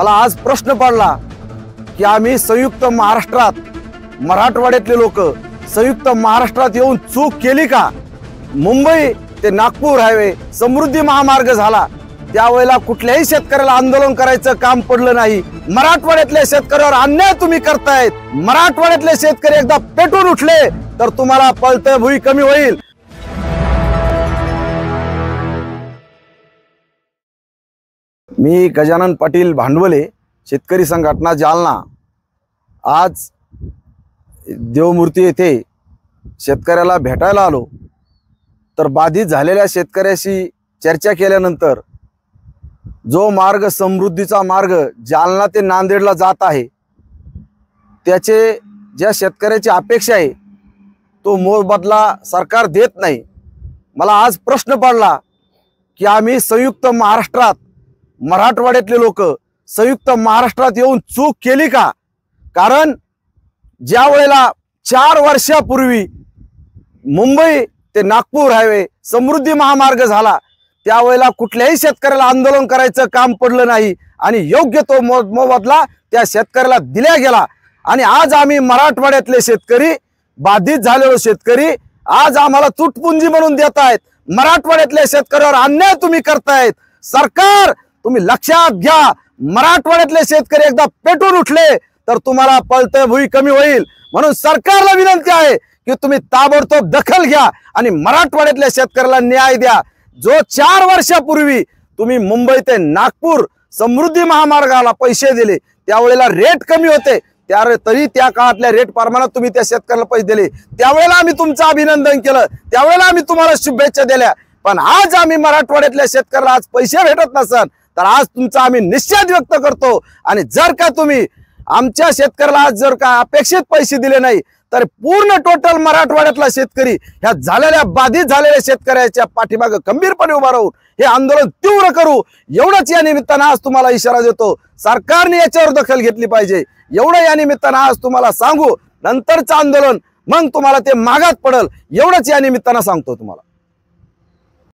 मला आज प्रश्न पडला की आम्ही संयुक्त महाराष्ट्रात मराठवाड्यातले लोक संयुक्त महाराष्ट्रात येऊन चूक केली का? मुंबई ते नागपूर हायवे समृद्धी महामार्ग झाला त्यावेळेला कुठल्याही शेतकऱ्याला आंदोलन करायचं काम पडलं नाही। मराठवाड्यातल्या शेतकऱ्यावर अन्याय तुम्ही करतायत। मराठवाड्यातले शेतकरी एकदा पेटून उठले तर तुम्हाला पळतय भुई कमी होईल। मी गजानन पाटील भांडवले, शेतकरी संघटना जालना। आज देवमूर्ती येथे शेतकऱ्याला भेटायला आलो तर बाधित झालेल्या शेतकऱ्याशी चर्चा केल्यानंतर जो मार्ग समृद्धीचा मार्ग जालना ते नांदेडला जात आहे त्याचे ज्या शेतकऱ्याची अपेक्षा आहे तो मोबदला सरकार देत नाही। मला आज प्रश्न पडला की आम्ही संयुक्त महाराष्ट्रात मराठवाड्यातले लोक संयुक्त महाराष्ट्रात येऊन चूक केली का? कारण ज्या वेळेला 4 वर्षापूर्वी मुंबई ते नागपूर हायवे समृद्धी महामार्ग झाला त्यावेळेला कुठल्याही शेतकऱ्याला आंदोलन करायचं काम पडलं नाही आणि योग्य तो मोबदला त्या शेतकऱ्याला दिला गेला। आणि आज आम्ही मराठवाड्यातले शेतकरी बाधित झालेलो शेतकरी आज आम्हाला तुटपुंजी म्हणून देत आहेत। मराठवाड्यातल्या शेतकऱ्यावर अन्याय तुम्ही करतायत। सरकार तुम्ही लक्षात घ्या, मराठवाड्यातले शेतकरी एकदा पेटून उठले तर तुम्हाला पळतय भुई कमी होईल। म्हणून सरकारला विनंती आहे की तुम्ही ताबडतोब दखल घ्या आणि मराठवाड्यातल्या शेतकऱ्याला न्याय द्या। जो 4 वर्षापूर्वी तुम्ही मुंबई ते नागपूर समृद्धी महामार्गाला पैसे दिले त्यावेळेला रेट कमी होते तरी त्या काळातल्या रेट प्रमाणात तुम्ही त्या शेतकऱ्याला पैसे दिले त्यावेळेला आम्ही तुमचं अभिनंदन केलं, त्यावेळेला आम्ही तुम्हाला शुभेच्छा दिल्या। पण आज आम्ही मराठवाड्यातल्या शेतकऱ्याला आज पैसे भेटत नसन तर आज तुमचा आम्ही निषेध व्यक्त करतो। आणि जर का तुम्ही आमच्या शेतकऱ्याला आज जर का अपेक्षित पैसे दिले नाही तर पूर्ण टोटल मराठवाड्यातला शेतकरी ह्या झालेल्या बाधित झालेल्या शेतकऱ्याच्या पाठीमागे खंबीरपणे उभा राहून हे आंदोलन तीव्र करू एवढंच या निमित्तानं आज तुम्हाला इशारा देतो। सरकारने याच्यावर दखल घेतली पाहिजे एवढं या निमित्तानं आज तुम्हाला सांगू। नंतरचं आंदोलन मग तुम्हाला ते मागात पडल एवढंच या निमित्तानं सांगतो तुम्हाला।